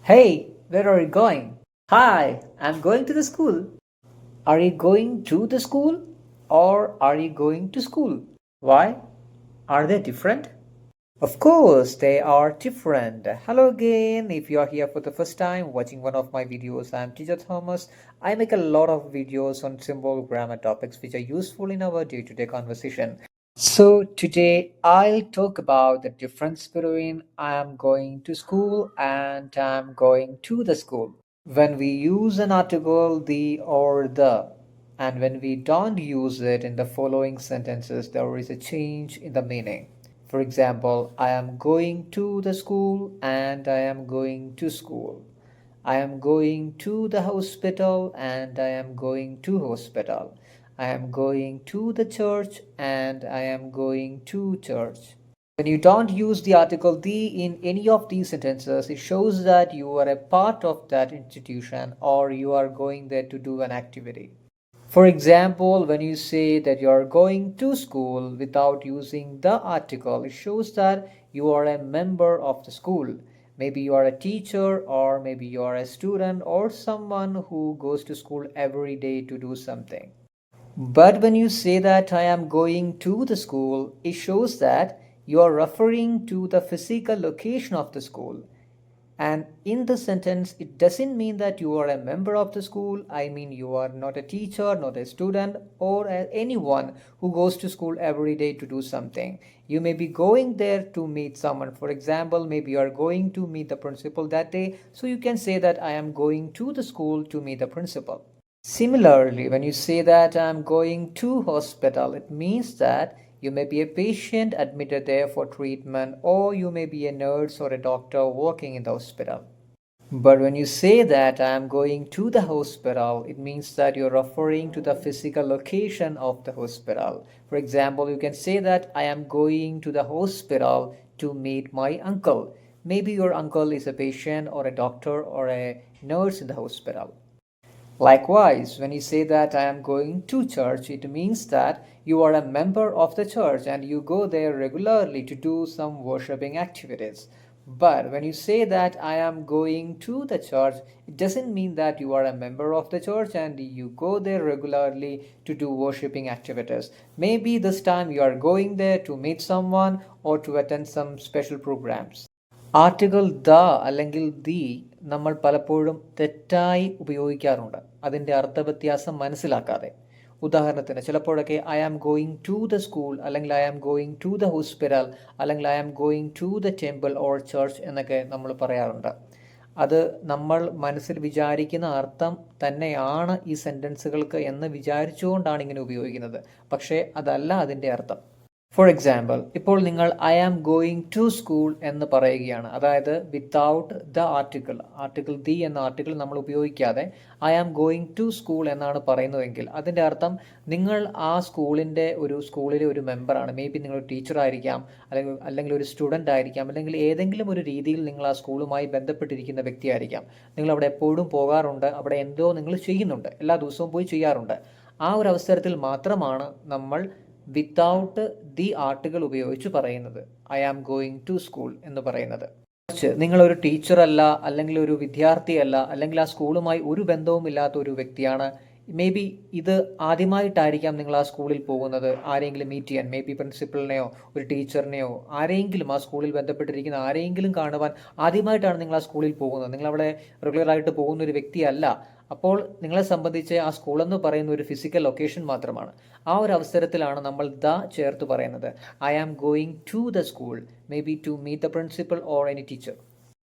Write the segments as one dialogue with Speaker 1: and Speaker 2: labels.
Speaker 1: Hey, where are you going? Hi, I'm going to the school. Are you going to the school or are you going to school? Why? Are they different? Of course, they are different. Hello again. If you are here for the first time watching one of my videos, I'm Teacher Thomas. I make a lot of videos on simple grammar topics which are useful in our day to day conversation. So, today I'll talk about the difference between I am going to school and I'm going to the school. When we use an article, the or the, and when we don't use it in the following sentences, there is a change in the meaning. For example, I am going to the school and I am going to school. I am going to the hospital and I am going to hospital. I am going to the church and I am going to church. When you don't use the article the in any of these sentences, it shows that you are a part of that institution or you are going there to do an activity. For example, when you say that you are going to school without using the article, it shows that you are a member of the school. Maybe you are a teacher, or maybe you are a student, or someone who goes to school every day to do something. But when you say that I am going to the school, it shows that you are referring to the physical location of the school. And in the sentence, it doesn't mean that you are a member of the school. I mean, you are not a teacher, not a student, or anyone who goes to school every day to do something. You may be going there to meet someone. For example, maybe you are going to meet the principal that day. So you can say that I am going to the school to meet the principal. Similarly, when you say that I'm going to hospital, it means that you may be a patient admitted there for treatment, or you may be a nurse or a doctor working in the hospital. But when you say that I am going to the hospital, it means that you're referring to the physical location of the hospital. For example, you can say that I am going to the hospital to meet my uncle. Maybe your uncle is a patient or a doctor or a nurse in the hospital. Likewise, when you say that I am going to church, it means that you are a member of the church and you go there regularly to do some worshipping activities. But when you say that I am going to the church, it doesn't mean that you are a member of the church and you go there regularly to do worshipping activities. Maybe this time you are going there to meet someone or to attend some special programs. Article the അല്ലെങ്കിൽ the നമ്മൾ പലപ്പോഴും തെറ്റായി ഉപയോഗിക്കാറുണ്ട് അതിൻ്റെ അർത്ഥവ്യത്യാസം മനസ്സിലാക്കാതെ. ഉദാഹരണത്തിന് ചിലപ്പോഴൊക്കെ I am going to the school അല്ലെങ്കിൽ I am going to the hospital അല്ലെങ്കിൽ I am going to the temple or church എന്നൊക്കെ നമ്മൾ പറയാറുണ്ട്. അത് നമ്മൾ മനസ്സിൽ വിചാരിക്കുന്ന അർത്ഥം തന്നെയാണ് ഈ സെൻറ്റൻസുകൾക്ക് എന്ന് വിചാരിച്ചുകൊണ്ടാണ് ഇങ്ങനെ ഉപയോഗിക്കുന്നത്. പക്ഷേ അതല്ല അതിൻ്റെ അർത്ഥം. ഫോർ എക്സാമ്പിൾ, ഇപ്പോൾ നിങ്ങൾ I am going to school എന്ന് പറയുകയാണ്. അതായത് വിത്തൗട്ട് ദ ആർട്ടിക്കിൾ ദി എന്ന ആർട്ടിക്കിൾ നമ്മൾ ഉപയോഗിക്കാതെ I am going to school എന്നാണ് പറയുന്നതെങ്കിൽ അതിൻ്റെ അർത്ഥം നിങ്ങൾ ആ സ്കൂളിലെ ഒരു മെമ്പറാണ്. മേ ബി നിങ്ങൾ ടീച്ചർ ആയിരിക്കാം, അല്ലെങ്കിൽ ഒരു സ്റ്റുഡൻ്റ് ആയിരിക്കാം, അല്ലെങ്കിൽ ഏതെങ്കിലും ഒരു രീതിയിൽ നിങ്ങൾ ആ സ്കൂളുമായി ബന്ധപ്പെട്ടിരിക്കുന്ന വ്യക്തിയായിരിക്കാം. നിങ്ങൾ അവിടെ എപ്പോഴും പോകാറുണ്ട്, അവിടെ എന്തോ നിങ്ങൾ ചെയ്യുന്നുണ്ട്, എല്ലാ ദിവസവും പോയി ചെയ്യാറുണ്ട്. ആ ഒരു അവസരത്തിൽ മാത്രമാണ് നമ്മൾ വിത്തൗട്ട് ദി ആർട്ടിക്കിൾ ഉപയോഗിച്ച് പറയുന്നത് I am going to school എന്ന് പറയുന്നത്. നിങ്ങളൊരു ടീച്ചറല്ല, അല്ലെങ്കിൽ ഒരു വിദ്യാർത്ഥിയല്ല, അല്ലെങ്കിൽ ആ സ്കൂളുമായി ഒരു ബന്ധവുമില്ലാത്ത ഒരു വ്യക്തിയാണ്. മേ ബി ഇത് ആദ്യമായിട്ടായിരിക്കാം നിങ്ങൾ ആ സ്കൂളിൽ പോകുന്നത് ആരെങ്കിലും മീറ്റ് ചെയ്യാൻ. മേ ബി പ്രിൻസിപ്പലിനെയോ ഒരു ടീച്ചറിനെയോ ആരെങ്കിലും, ആ സ്കൂളിൽ ബന്ധപ്പെട്ടിരിക്കുന്ന ആരെങ്കിലും കാണുവാൻ ആദ്യമായിട്ടാണ് നിങ്ങൾ ആ സ്കൂളിൽ പോകുന്നത്. നിങ്ങൾ അവിടെ റെഗുലറായിട്ട് പോകുന്ന ഒരു വ്യക്തിയല്ല. അപ്പോൾ നിങ്ങളെ സംബന്ധിച്ച് ആ സ്കൂളെന്ന് പറയുന്ന ഒരു ഫിസിക്കൽ ലൊക്കേഷൻ മാത്രമാണ്. ആ ഒരു അവസരത്തിലാണ് നമ്മൾ ദ ചേർത്ത് പറയുന്നത്. I am going to the school, maybe to meet the principal or any teacher.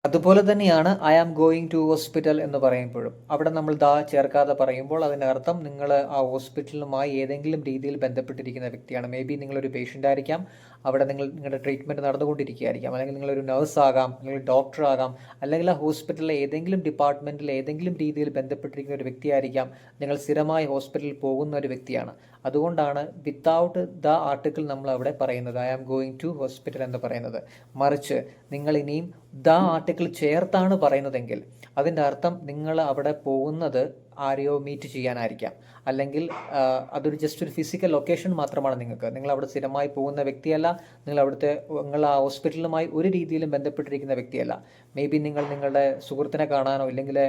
Speaker 1: അതുപോലെ തന്നെയാണ് I am going to hospital എന്ന് പറയുമ്പോഴും അവിടെ നമ്മൾ ദ ചേർക്കാതെ പറയുമ്പോൾ അതിൻ്റെ അർത്ഥം നിങ്ങൾ ആ ഹോസ്പിറ്റലുമായി ഏതെങ്കിലും രീതിയിൽ ബന്ധപ്പെട്ടിരിക്കുന്ന വ്യക്തിയാണ്. മേ ബി നിങ്ങളൊരു പേഷ്യൻ്റ് ആയിരിക്കാം, അവിടെ നിങ്ങളുടെ ട്രീറ്റ്മെൻറ്റ് നടന്നുകൊണ്ടിരിക്കുകയായിരിക്കാം, അല്ലെങ്കിൽ നിങ്ങളൊരു നഴ്സ് ആകാം, അല്ലെങ്കിൽ ഡോക്ടർ ആകാം, അല്ലെങ്കിൽ ആ ഹോസ്പിറ്റലിലെ ഏതെങ്കിലും ഡിപ്പാർട്ട്മെൻറ്റിൽ ഏതെങ്കിലും രീതിയിൽ ബന്ധപ്പെട്ടിരിക്കുന്ന ഒരു വ്യക്തിയായിരിക്കാം. നിങ്ങൾ സ്ഥിരമായി ഹോസ്പിറ്റലിൽ പോകുന്ന ഒരു വ്യക്തിയാണ്. അതുകൊണ്ടാണ് വിത്തൗട്ട് ദ ആർട്ടിക്കിൾ നമ്മൾ അവിടെ പറയുന്നത് I am going to hospital എന്ന് പറയുന്നത്. മറിച്ച് നിങ്ങൾ ഇനിയും ദ ആർട്ടിക്കിൾ ചേർത്താണ് പറയുന്നതെങ്കിൽ അതിൻ്റെ അർത്ഥം നിങ്ങൾ അവിടെ പോകുന്നത് ആരെയോ മീറ്റ് ചെയ്യാനായിരിക്കാം, അല്ലെങ്കിൽ അതൊരു ജസ്റ്റ് ഒരു ഫിസിക്കൽ ലൊക്കേഷൻ മാത്രമാണ് നിങ്ങൾക്ക്. നിങ്ങൾ അവിടെ സ്ഥിരമായി പോകുന്ന വ്യക്തിയല്ല, നിങ്ങൾ ആ ഹോസ്പിറ്റലുമായി ഒരു രീതിയിലും ബന്ധപ്പെട്ടിരിക്കുന്ന വ്യക്തിയല്ല. മേ ബി നിങ്ങൾ നിങ്ങളുടെ സുഹൃത്തിനെ കാണാനോ ഇല്ലെങ്കിൽ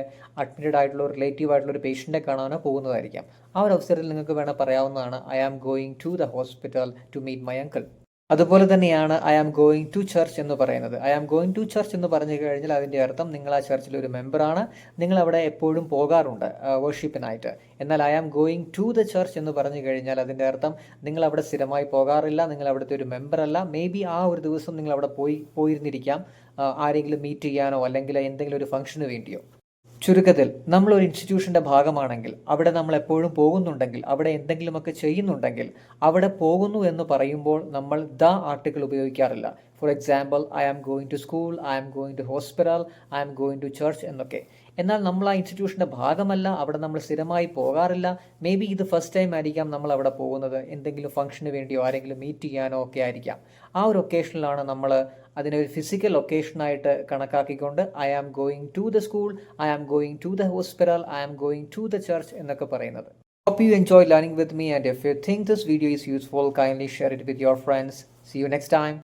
Speaker 1: അഡ്മിറ്റഡ് ആയിട്ടുള്ള ഒരു റിലേറ്റീവ് ആയിട്ടുള്ള ഒരു പേഷ്യൻറ്റിനെ കാണാനോ പോകുന്നതായിരിക്കാം. ആ ഒരു അവസരത്തിൽ നിങ്ങൾക്ക് വേണം പറയാവുന്നതാണ്, I am going to the hospital to meet my uncle. അതുപോലെ തന്നെയാണ് I am going to church എന്ന് പറയുന്നത്. I am going to church എന്ന് പറഞ്ഞു കഴിഞ്ഞാൽ അതിൻ്റെ അർത്ഥം നിങ്ങൾ ആ ചർച്ചിൽ ഒരു മെമ്പറാണ്, നിങ്ങൾ അവിടെ എപ്പോഴും പോകാറുണ്ട് വർഷിപ്പിനായിട്ട്. എന്നാൽ I am going to the church എന്ന് പറഞ്ഞു കഴിഞ്ഞാൽ അതിൻ്റെ അർത്ഥം നിങ്ങൾ അവിടെ സ്ഥിരമായി പോകാറില്ല, നിങ്ങൾ അവിടുത്തെ ഒരു മെമ്പറല്ല. മേ ബി ആ ഒരു ദിവസം നിങ്ങൾ അവിടെ പോയിരുന്നിരിക്കാം, ആരെങ്കിലും മീറ്റ് ചെയ്യാനോ അല്ലെങ്കിൽ എന്തെങ്കിലും ഒരു ഫംഗ്ഷന് വേണ്ടിയോ. ചുരുക്കത്തിൽ, നമ്മളൊരു ഇൻസ്റ്റിറ്റ്യൂഷൻ്റെ ഭാഗമാണെങ്കിൽ, അവിടെ നമ്മൾ എപ്പോഴും പോകുന്നുണ്ടെങ്കിൽ, അവിടെ എന്തെങ്കിലുമൊക്കെ ചെയ്യുന്നുണ്ടെങ്കിൽ, അവിടെ പോകുന്നു എന്ന് പറയുമ്പോൾ നമ്മൾ ദ ആർട്ടിക്കിൾ ഉപയോഗിക്കാറില്ല. For example, I am going to school, I am going to hospital, I am going to church എന്നൊക്കെ. എന്നാൽ നമ്മൾ ആ ഇൻസ്റ്റിറ്റ്യൂഷൻ്റെ ഭാഗമല്ല, അവിടെ നമ്മൾ സ്ഥിരമായി പോകാറില്ല. മേ ബി ഇത് ഫസ്റ്റ് ടൈം ആയിരിക്കാം നമ്മൾ അവിടെ പോകുന്നത്, എന്തെങ്കിലും ഫംഗ്ഷന് വേണ്ടിയോ ആരെങ്കിലും മീറ്റ് ചെയ്യാനോ ഒക്കെ ആയിരിക്കാം. ആ ഒരു ഒക്കേഷനിലാണ് നമ്മൾ അതിനെ ഒരു ഫിസിക്കൽ ഒക്കേഷനായിട്ട് കണക്കാക്കിക്കൊണ്ട് I am going to the school, I am going to the hospital, I am going to the church എന്നൊക്കെ പറയുന്നത്. Hope you enjoyed learning with me, and if you think this video is useful, kindly share it with your friends. See you next time.